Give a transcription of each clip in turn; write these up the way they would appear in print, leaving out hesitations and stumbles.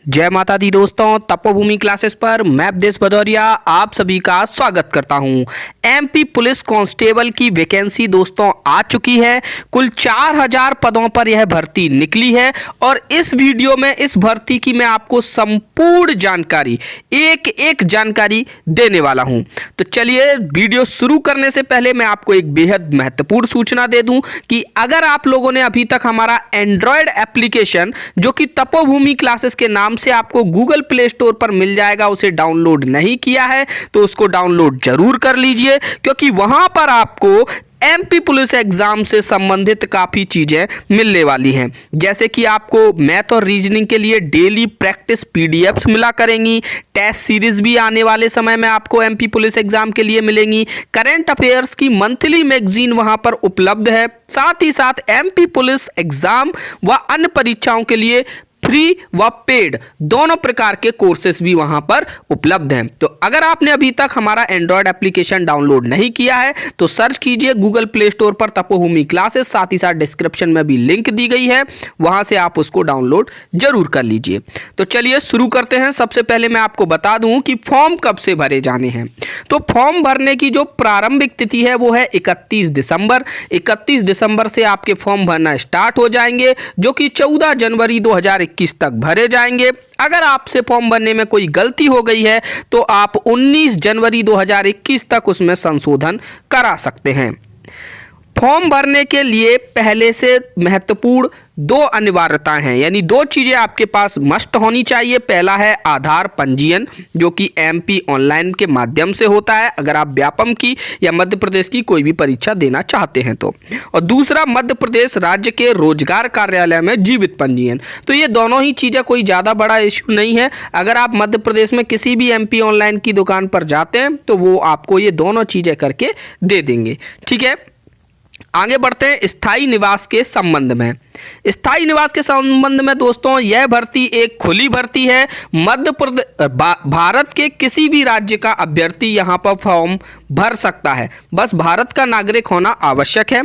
जय माता दी दोस्तों, तपोभूमि क्लासेस पर मैं अवधेश भदौरिया आप सभी का स्वागत करता हूं। एमपी पुलिस कांस्टेबल की वैकेंसी दोस्तों आ चुकी है। कुल 4000 पदों पर यह भर्ती निकली है और इस वीडियो में इस भर्ती की मैं आपको संपूर्ण जानकारी एक एक जानकारी देने वाला हूं। तो चलिए वीडियो शुरू करने से पहले मैं आपको एक बेहद महत्वपूर्ण सूचना दे दूं कि अगर आप लोगों ने अभी तक हमारा एंड्रॉयड एप्लीकेशन जो कि तपोभूमि क्लासेस के नाम से आपको गूगल प्ले स्टोर पर मिल जाएगा, उसे डाउनलोड नहीं किया है तो उसको डाउनलोड जरूर कर लीजिए, क्योंकि वहां पर आपको एमपी पुलिस एग्जाम से संबंधित काफ़ी चीज़ें मिलने वाली हैं। जैसे कि आपको मैथ और रीजनिंग के लिए डेली प्रैक्टिस पीडीएफ्स मिला करेंगी, टेस्ट सीरीज भी आने वाले समय में आपको एमपी पुलिस एग्जाम के लिए मिलेंगी, करंट अफेयर्स की मंथली मैगजीन वहां पर उपलब्ध है, साथ ही साथ एमपी पुलिस एग्जाम व अन्य परीक्षाओं के लिए फ्री व पेड दोनों प्रकार के कोर्सेस भी वहां पर उपलब्ध हैं। तो अगर आपने अभी तक हमारा एंड्रॉयड एप्लीकेशन डाउनलोड नहीं किया है तो सर्च कीजिए गूगल प्ले स्टोर पर तपोभूमि क्लासेस, साथ ही साथ डिस्क्रिप्शन में भी लिंक दी गई है, वहां से आप उसको डाउनलोड जरूर कर लीजिए। तो चलिए शुरू करते हैं। सबसे पहले मैं आपको बता दूं कि फॉर्म कब से भरे जाने हैं। तो फॉर्म भरने की जो प्रारंभिक तिथि है वो है 31 दिसंबर। 31 दिसंबर से आपके फॉर्म भरना स्टार्ट हो जाएंगे, जो कि 14 जनवरी 2021 तक भरे जाएंगे। अगर आपसे फॉर्म भरने में कोई गलती हो गई है तो आप 19 जनवरी 2021 तक उसमें संशोधन करा सकते हैं। फॉर्म भरने के लिए पहले से महत्वपूर्ण दो अनिवार्यताएं हैं, यानी दो चीज़ें आपके पास मस्ट होनी चाहिए। पहला है आधार पंजीयन, जो कि एमपी ऑनलाइन के माध्यम से होता है अगर आप व्यापम की या मध्य प्रदेश की कोई भी परीक्षा देना चाहते हैं तो, और दूसरा मध्य प्रदेश राज्य के रोजगार कार्यालय में जीवित पंजीयन। तो ये दोनों ही चीज़ें कोई ज़्यादा बड़ा इश्यू नहीं है। अगर आप मध्य प्रदेश में किसी भी एमपी ऑनलाइन की दुकान पर जाते हैं तो वो आपको ये दोनों चीज़ें करके दे देंगे। ठीक है, आगे बढ़ते हैं स्थायी निवास के संबंध में। स्थायी निवास के संबंध में दोस्तों यह भर्ती एक खुली भर्ती है। मध्य प्रदेश भारत के किसी भी राज्य का अभ्यर्थी यहां पर फॉर्म भर सकता है, बस भारत का नागरिक होना आवश्यक है।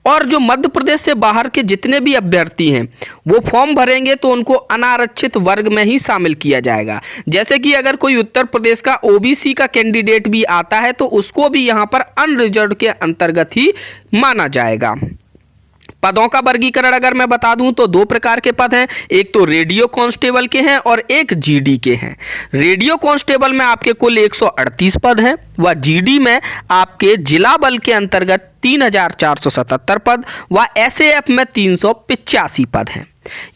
और जो मध्य प्रदेश से बाहर के जितने भी अभ्यर्थी हैं वो फॉर्म भरेंगे तो उनको अनारक्षित वर्ग में ही शामिल किया जाएगा। जैसे कि अगर कोई उत्तर प्रदेश का ओबीसी का कैंडिडेट भी आता है तो उसको भी यहां पर अनरिजर्व के अंतर्गत ही माना जाएगा। पदों का वर्गीकरण अगर मैं बता दूं तो दो प्रकार के पद हैं, एक तो रेडियो कांस्टेबल के हैं और एक जीडी के हैं। रेडियो कांस्टेबल में आपके कुल 138 पद हैं व जीडी में आपके जिला बल के अंतर्गत 3477 पद व एसएएफ में 385 पद हैं।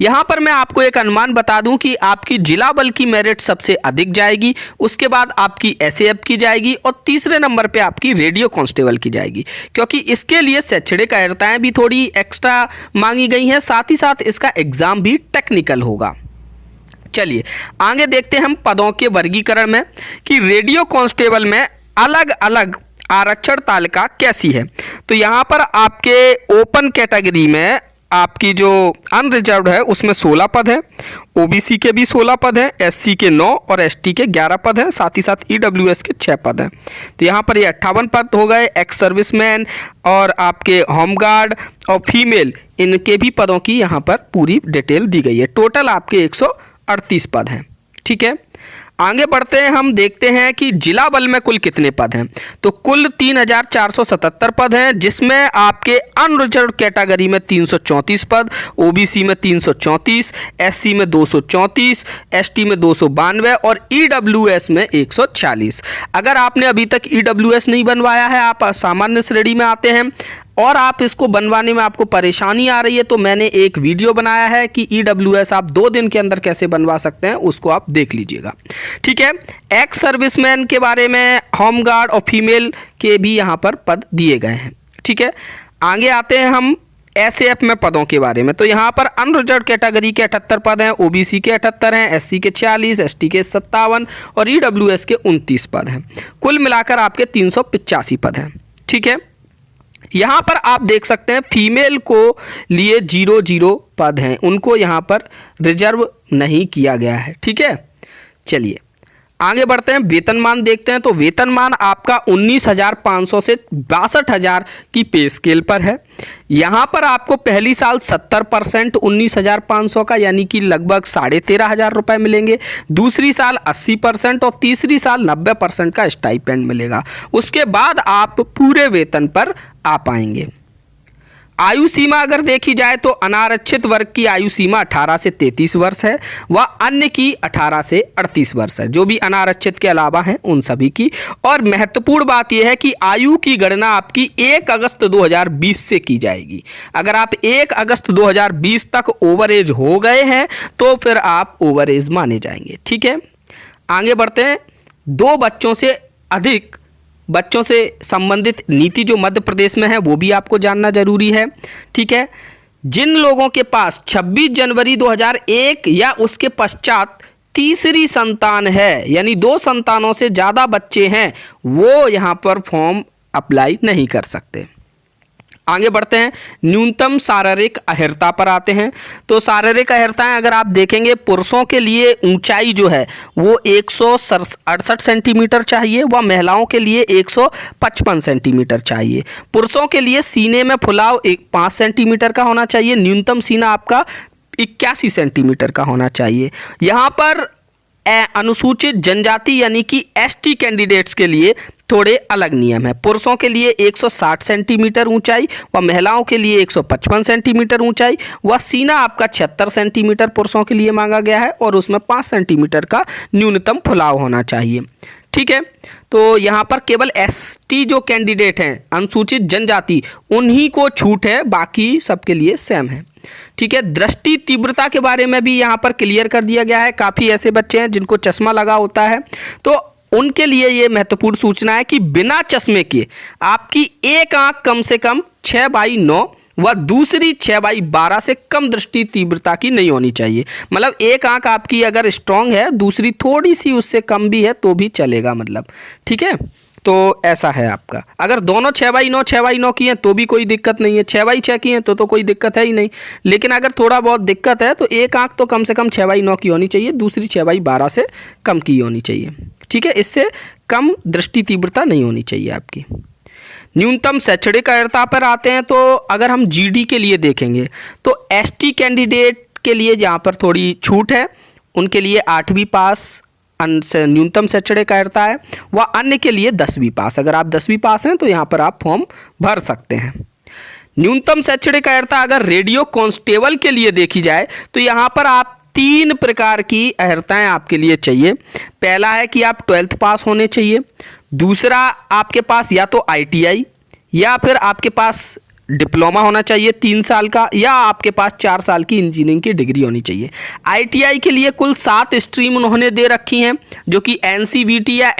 यहां पर मैं आपको एक अनुमान बता दूं कि आपकी जिला बल की मेरिट सबसे अधिक जाएगी, उसके बाद आपकी एसएएफ की जाएगी और तीसरे नंबर पे आपकी रेडियो कांस्टेबल की जाएगी, क्योंकि इसके लिए शैक्षणिक अर्हताएं भी थोड़ी एक्स्ट्रा मांगी गई हैं, साथ ही साथ इसका एग्जाम भी टेक्निकल होगा। चलिए आगे देखते हैं हम पदों के वर्गीकरण में कि रेडियो कांस्टेबल में अलग अलग आरक्षण तालिका कैसी है। तो यहां पर आपके ओपन कैटेगरी में आपकी जो अनरिजर्व्ड है उसमें 16 पद हैं, ओबीसी के भी 16 पद हैं, एससी के 9 और एसटी के 11 पद हैं, साथ ही साथ ईडब्ल्यूएस के 6 पद हैं। तो यहाँ पर ये 58 पद हो गए। एक्स सर्विसमैन और आपके होमगार्ड और फीमेल, इनके भी पदों की यहाँ पर पूरी डिटेल दी गई है। टोटल आपके 138 पद हैं। ठीक है, आगे बढ़ते हैं, हम देखते हैं कि जिला बल में कुल कितने पद हैं। तो कुल 3477 पद हैं, जिसमें आपके अनरिजर्व कैटेगरी में 334 पद, ओबीसी में 334, एससी में 234, एसटी में 292 और ईडब्ल्यूएस में 146। अगर आपने अभी तक ईडब्ल्यूएस नहीं बनवाया है, आप सामान्य श्रेणी में आते हैं और आप इसको बनवाने में आपको परेशानी आ रही है, तो मैंने एक वीडियो बनाया है कि ईडब्ल्यूएस आप 2 दिन के अंदर कैसे बनवा सकते हैं, उसको आप देख लीजिएगा। ठीक है, एक्स सर्विसमैन के बारे में, होमगार्ड और फीमेल के भी यहाँ पर पद दिए गए हैं। ठीक है, आगे आते हैं हम एसएएफ में पदों के बारे में। तो यहाँ पर अनरिजर्व कैटेगरी के 78 पद हैं, ओबीसी के 78 हैं, एससी के 46, एसटी के 57 और ईडब्ल्यूएस के 29 पद हैं। कुल मिलाकर आपके 385 पद हैं। ठीक है, यहाँ पर आप देख सकते हैं फीमेल को लिए 00 पद हैं, उनको यहाँ पर रिजर्व नहीं किया गया है। ठीक है, चलिए आगे बढ़ते हैं, वेतनमान देखते हैं। तो वेतनमान आपका 19,500 से 62,000 की पे स्केल पर है। यहाँ पर आपको पहली साल 70% 19,500 का यानी कि लगभग 13,500 रुपये मिलेंगे, दूसरी साल 80% और तीसरी साल 90% का स्टाइपेंड मिलेगा। उसके बाद आप पूरे वेतन पर आ पाएंगे। आयु सीमा अगर देखी जाए तो अनारक्षित वर्ग की आयु सीमा 18 से 33 वर्ष है व अन्य की 18 से 38 वर्ष है, जो भी अनारक्षित के अलावा हैं उन सभी की। और महत्वपूर्ण बात यह है कि आयु की गणना आपकी 1 अगस्त 2020 से की जाएगी। अगर आप 1 अगस्त 2020 तक ओवर एज हो गए हैं तो फिर आप ओवर एज माने जाएंगे। ठीक है, आगे बढ़ते हैं। 2 बच्चों से अधिक बच्चों से संबंधित नीति जो मध्य प्रदेश में है वो भी आपको जानना जरूरी है। ठीक है, जिन लोगों के पास 26 जनवरी 2001 या उसके पश्चात तीसरी संतान है यानी 2 संतानों से ज़्यादा बच्चे हैं वो यहाँ पर फॉर्म अप्लाई नहीं कर सकते। आगे बढ़ते हैं, न्यूनतम शारीरिक अहर्ता पर आते हैं। तो शारीरिक अहर्ताएं अगर आप देखेंगे, पुरुषों के लिए ऊंचाई जो है वो 168 सेंटीमीटर चाहिए व महिलाओं के लिए 155 सेंटीमीटर चाहिए। पुरुषों के लिए सीने में फुलाव 5 सेंटीमीटर का होना चाहिए, न्यूनतम सीना आपका 81 सेंटीमीटर का होना चाहिए। यहाँ पर अनुसूचित जनजाति यानी कि एसटी कैंडिडेट्स के लिए थोड़े अलग नियम है। पुरुषों के लिए 160 सेंटीमीटर ऊंचाई व महिलाओं के लिए 155 सेंटीमीटर ऊंचाई व सीना आपका 76 सेंटीमीटर पुरुषों के लिए मांगा गया है और उसमें 5 सेंटीमीटर का न्यूनतम फुलाव होना चाहिए। ठीक है, तो यहाँ पर केवल एसटी जो कैंडिडेट हैं अनुसूचित जनजाति उन्हीं को छूट है, बाकी सबके लिए सेम है। ठीक है, दृष्टि तीव्रता के बारे में भी यहाँ पर क्लियर कर दिया गया है। काफ़ी ऐसे बच्चे हैं जिनको चश्मा लगा होता है तो उनके लिए ये महत्वपूर्ण सूचना है कि बिना चश्मे के आपकी एक आंख कम से कम 6/9 व दूसरी 6/12 से कम दृष्टि तीव्रता की नहीं होनी चाहिए। मतलब एक आंख आपकी अगर स्ट्रांग है, दूसरी थोड़ी सी उससे कम भी है तो भी चलेगा मतलब। ठीक है, तो ऐसा है आपका। अगर दोनों 6/9 की हैं तो भी कोई दिक्कत नहीं है, 6/6 की हैं तो कोई दिक्कत है ही नहीं। लेकिन अगर थोड़ा बहुत दिक्कत है तो एक आंख तो कम से कम 6/9 की होनी चाहिए, दूसरी 6/12 से कम की होनी चाहिए। ठीक है, इससे कम दृष्टि तीव्रता नहीं होनी चाहिए आपकी। न्यूनतम शैक्षणिक अर्हता पर आते हैं तो अगर हम जीडी के लिए देखेंगे तो एसटी कैंडिडेट के लिए यहाँ पर थोड़ी छूट है, उनके लिए 8वीं पास न्यूनतम शैक्षणिक अर्हता है व अन्य के लिए 10वीं पास। अगर आप 10वीं पास हैं तो यहाँ पर आप फॉर्म भर सकते हैं। न्यूनतम शैक्षणिक अर्हता अगर रेडियो कांस्टेबल के लिए देखी जाए तो यहाँ पर आप 3 प्रकार की अर्हताएं आपके लिए चाहिए। पहला है कि आप 12th पास होने चाहिए, दूसरा आपके पास या तो ITI या फिर आपके पास डिप्लोमा होना चाहिए 3 साल का, या आपके पास 4 साल की इंजीनियरिंग की डिग्री होनी चाहिए। ITI के लिए कुल 7 स्ट्रीम उन्होंने दे रखी हैं, जो कि NCVT या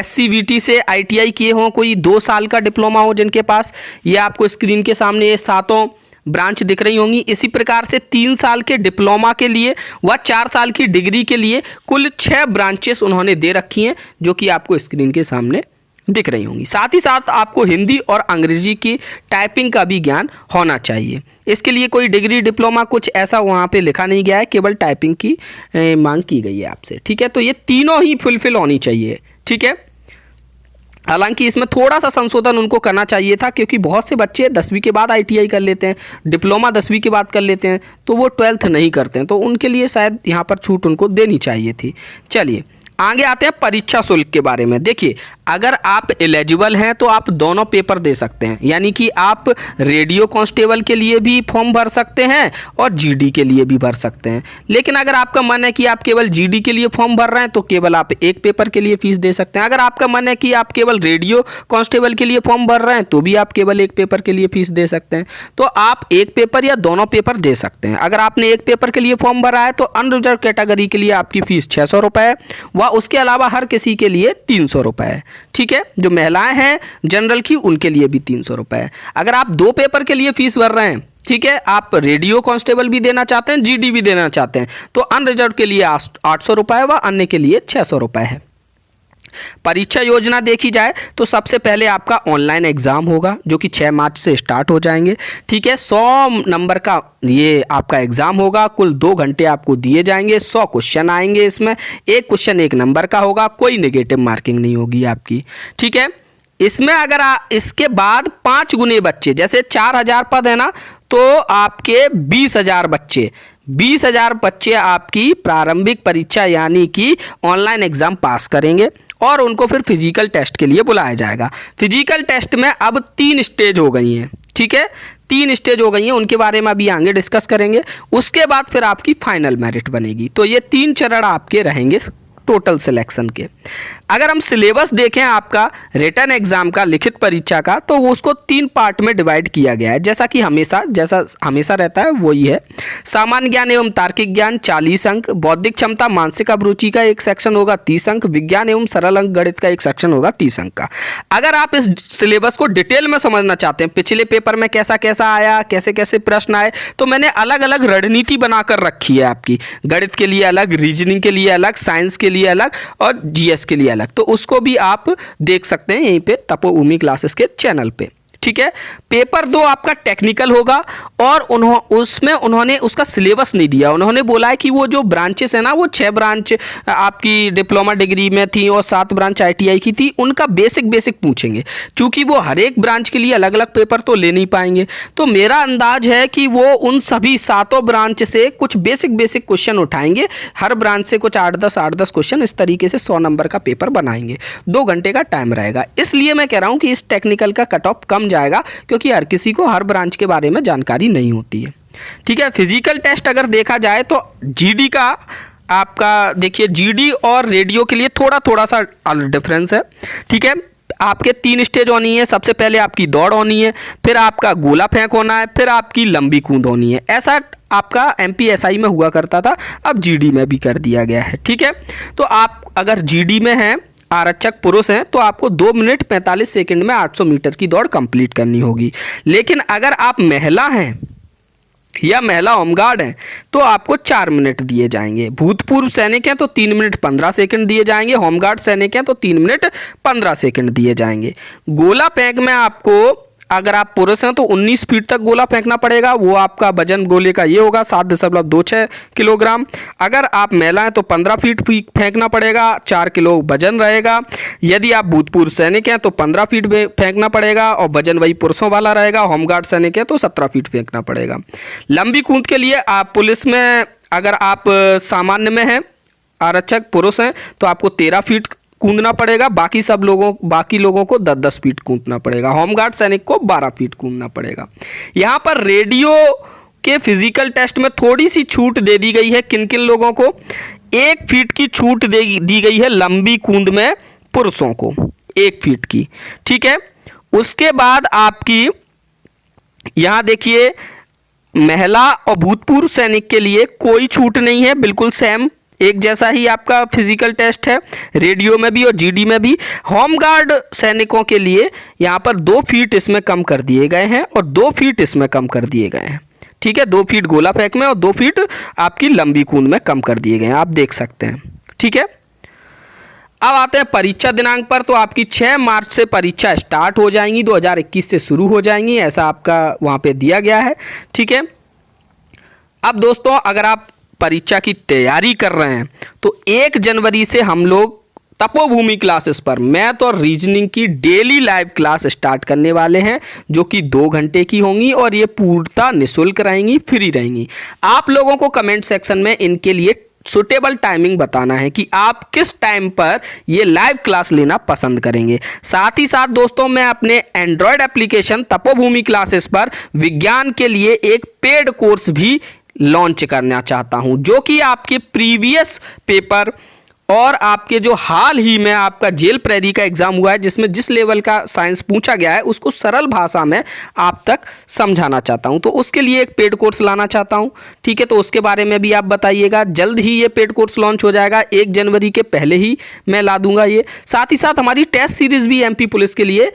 SCVT से ITI किए हों, कोई 2 साल का डिप्लोमा हो जिनके पास। ये आपको स्क्रीन के सामने ये 7 ब्रांच दिख रही होंगी। इसी प्रकार से 3 साल के डिप्लोमा के लिए व 4 साल की डिग्री के लिए कुल 6 ब्रांचेस उन्होंने दे रखी हैं, जो कि आपको स्क्रीन के सामने दिख रही होंगी। साथ ही साथ आपको हिंदी और अंग्रेजी की टाइपिंग का भी ज्ञान होना चाहिए। इसके लिए कोई डिग्री डिप्लोमा कुछ ऐसा वहाँ पे लिखा नहीं गया है, केवल टाइपिंग की मांग की गई है आपसे। ठीक है, तो ये तीनों ही फुलफिल होनी चाहिए। ठीक है, हालांकि इसमें थोड़ा सा संशोधन उनको करना चाहिए था, क्योंकि बहुत से बच्चे 10वीं के बाद ITI कर लेते हैं, डिप्लोमा 10वीं के बाद कर लेते हैं, तो वो 12th नहीं करते हैं, तो उनके लिए शायद यहाँ पर छूट उनको देनी चाहिए थी। चलिए आगे आते हैं परीक्षा शुल्क के बारे में। देखिए, अगर आप एलिजिबल हैं तो आप दोनों पेपर दे सकते हैं, यानी कि आप रेडियो कांस्टेबल के लिए भी फॉर्म भर सकते हैं और जीडी के लिए भी भर सकते हैं। लेकिन अगर आपका मन है कि आप केवल जीडी के लिए फॉर्म भर रहे हैं तो केवल आप एक पेपर के लिए फीस दे सकते हैं। अगर आपका मन है कि आप केवल रेडियो कांस्टेबल के लिए फॉर्म भर रहे हैं तो भी आप केवल एक पेपर के लिए फीस दे सकते हैं। तो आप एक पेपर या दोनों पेपर दे सकते हैं। अगर आपने एक पेपर के लिए फॉर्म भरा है तो अनरिजर्व कैटेगरी के लिए आपकी फीस 600 रुपये है व उसके अलावा हर किसी के लिए 300 रुपये है। ठीक है, जो महिलाएं हैं जनरल की उनके लिए भी 300 रुपये है। अगर आप 2 पेपर के लिए फीस भर रहे हैं, ठीक है, आप रेडियो कांस्टेबल भी देना चाहते हैं, जीडी भी देना चाहते हैं, तो अनरिजर्व के लिए 800 रुपये व अन्य के लिए 600 रुपये है। परीक्षा योजना देखी जाए तो सबसे पहले आपका ऑनलाइन एग्ज़ाम होगा, जो कि 6 मार्च से स्टार्ट हो जाएंगे। ठीक है, 100 नंबर का ये आपका एग्ज़ाम होगा, कुल 2 घंटे आपको दिए जाएंगे, 100 क्वेश्चन आएंगे। इसमें एक क्वेश्चन 1 नंबर का होगा, कोई नेगेटिव मार्किंग नहीं होगी आपकी। ठीक है, इसमें अगर इसके बाद 5 गुने बच्चे, जैसे 4000 पद है ना, तो आपके 20,000 बच्चे 20,000 बच्चे आपकी प्रारंभिक परीक्षा यानी कि ऑनलाइन एग्जाम पास करेंगे और उनको फिर फिजिकल टेस्ट के लिए बुलाया जाएगा। फिजिकल टेस्ट में अब 3 स्टेज हो गई हैं, ठीक है, 3 स्टेज हो गई हैं, उनके बारे में अभी आगे डिस्कस करेंगे। उसके बाद फिर आपकी फाइनल मेरिट बनेगी। तो ये 3 चरण आपके रहेंगे टोटल सिलेक्शन के। अगर हम सिलेबस देखें आपका रिटन एग्जाम का, लिखित परीक्षा का, तो वो उसको 3 पार्ट में डिवाइड किया गया है, जैसा हमेशा रहता है वही है। सामान्य ज्ञान एवं तार्किक ज्ञान 40 अंक, बौद्धिक क्षमता मानसिक अभिरुचि का एक सेक्शन होगा 30 अंक, विज्ञान एवं सरल अंक गणित का एक सेक्शन होगा 30 अंक का। अगर आप इस सिलेबस को डिटेल में समझना चाहते हैं, पिछले पेपर में कैसा कैसा आया, कैसे कैसे प्रश्न आए, तो मैंने अलग अलग रणनीति बनाकर रखी है आपकी। गणित के लिए अलग, रीजनिंग के लिए अलग, साइंस के लिए अलग और जीएस के लिए अलग। तो उसको भी आप देख सकते हैं यहीं पे तपोभूमि क्लासेस के चैनल पे, ठीक है। पेपर 2 आपका टेक्निकल होगा और उसमें उन्होंने उसका सिलेबस नहीं दिया। उन्होंने बोला है कि वो जो ब्रांचेस है ना, वो 6 ब्रांच आपकी डिप्लोमा डिग्री में थी और 7 ब्रांच आईटीआई की थी, उनका बेसिक पूछेंगे, क्योंकि वो हर एक ब्रांच के लिए अलग अलग पेपर तो ले नहीं पाएंगे। तो मेरा अंदाज है कि वो उन सभी 7 ब्रांच से कुछ बेसिक क्वेश्चन उठाएंगे, हर ब्रांच से कुछ 8-10 क्वेश्चन, इस तरीके से 100 नंबर का पेपर बनाएंगे। 2 घंटे का टाइम रहेगा। इसलिए मैं कह रहा हूँ कि इस टेक्निकल का कट ऑफ कम जाएगा, क्योंकि हर किसी को हर ब्रांच के बारे में जानकारी नहीं होती है, ठीक है। फिजिकल टेस्ट अगर देखा जाए तो जीडी का आपका देखिए, जीडी और रेडियो के लिए थोड़ा सा डिफरेंस है, ठीक है। आपके 3 स्टेज होनी है। सबसे पहले आपकी दौड़ होनी है, फिर आपका गोला फेंक होना है, फिर आपकी लंबी कूद होनी है। ऐसा आपका एमपीएसआई में हुआ करता था, अब जीडी में भी कर दिया गया है, ठीक है। तो आप अगर जीडी में हैं, आरक्षक पुरुष हैं, तो आपको 2 मिनट 45 सेकंड में 800 मीटर की दौड़ कंप्लीट करनी होगी। लेकिन अगर आप महिला हैं या महिला होमगार्ड हैं तो आपको 4 मिनट दिए जाएंगे। भूतपूर्व सैनिक हैं तो 3 मिनट 15 सेकंड दिए जाएंगे। होमगार्ड सैनिक हैं तो 3 मिनट 15 सेकंड दिए जाएंगे। गोला फेंक में आपको, अगर आप पुरुष हैं तो 19 फीट तक गोला फेंकना पड़ेगा। वो आपका वजन गोले का ये होगा 7.26 किलोग्राम। अगर आप महिला हैं तो 15 फीट फेंकना पड़ेगा, 4 किलो वजन रहेगा। यदि आप भूतपूर्व सैनिक हैं तो 15 फीट फेंकना पड़ेगा और वजन वही पुरुषों वाला रहेगा। होमगार्ड सैनिक हैं तो 17 फीट फेंकना पड़ेगा। लंबी कूद के लिए आप पुलिस में, अगर आप सामान्य में हैं, आरक्षक पुरुष हैं, तो आपको 13 फीट कूदना पड़ेगा। बाकी लोगों को 10-10 फीट कूदना पड़ेगा। होमगार्ड सैनिक को 12 फीट कूदना पड़ेगा। यहाँ पर रेडियो के फिजिकल टेस्ट में थोड़ी सी छूट दे दी गई है। किन किन लोगों को? 1 फीट की छूट दी गई है लंबी कूद में पुरुषों को, 1 फीट की, ठीक है। उसके बाद आपकी यहाँ देखिए, महिला और भूतपूर्व सैनिक के लिए कोई छूट नहीं है, बिल्कुल सेम एक जैसा ही आपका फिजिकल टेस्ट है, रेडियो में भी और जीडी में भी। होमगार्ड सैनिकों के लिए यहाँ पर 2 फीट इसमें कम कर दिए गए हैं और 2 फीट इसमें कम कर दिए गए हैं, ठीक है। 2 फीट गोला फेंक में और 2 फीट आपकी लंबी कूद में कम कर दिए गए हैं, आप देख सकते हैं, ठीक है। अब आते हैं परीक्षा दिनांक पर। तो आपकी 6 मार्च से परीक्षा स्टार्ट हो जाएंगी, 2021 से शुरू हो जाएंगी, ऐसा आपका वहाँ पे दिया गया है, ठीक है। अब दोस्तों, अगर आप परीक्षा की तैयारी कर रहे हैं तो 1 जनवरी से हम लोग तपोभूमि क्लासेस पर मैथ और रीजनिंग की डेली लाइव क्लास स्टार्ट करने वाले हैं, जो कि 2 घंटे की होंगी और ये पूर्णतः निःशुल्क रहेंगी, फ्री रहेंगी। आप लोगों को कमेंट सेक्शन में इनके लिए सुटेबल टाइमिंग बताना है कि आप किस टाइम पर ये लाइव क्लास लेना पसंद करेंगे। साथ ही साथ दोस्तों, मैं अपने एंड्रॉयड एप्लीकेशन तपोभूमि क्लासेस पर विज्ञान के लिए एक पेड कोर्स भी लॉन्च करना चाहता हूं, जो कि आपके प्रीवियस पेपर और आपके जो हाल ही में आपका जेल प्रेरी का एग्जाम हुआ है, जिसमें जिस लेवल का साइंस पूछा गया है उसको सरल भाषा में आप तक समझाना चाहता हूं। तो उसके लिए एक पेड कोर्स लाना चाहता हूं, ठीक है। तो उसके बारे में भी आप बताइएगा। जल्द ही ये पेड कोर्स लॉन्च हो जाएगा, 1 जनवरी के पहले ही मैं ला दूंगा ये। साथ ही साथ हमारी टेस्ट सीरीज भी एमपी पुलिस के लिए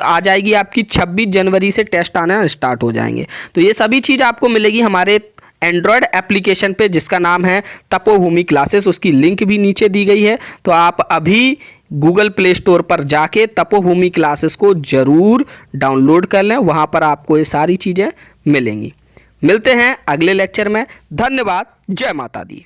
आ जाएगी। आपकी 26 जनवरी से टेस्ट आना स्टार्ट हो जाएंगे। तो ये सभी चीज़ आपको मिलेगी हमारे एंड्रॉयड एप्लीकेशन पे, जिसका नाम है तपोभूमि क्लासेस। उसकी लिंक भी नीचे दी गई है, तो आप अभी गूगल प्ले स्टोर पर जाके तपोभूमि क्लासेस को ज़रूर डाउनलोड कर लें, वहाँ पर आपको ये सारी चीज़ें मिलेंगी। मिलते हैं अगले लेक्चर में। धन्यवाद। जय माता दी।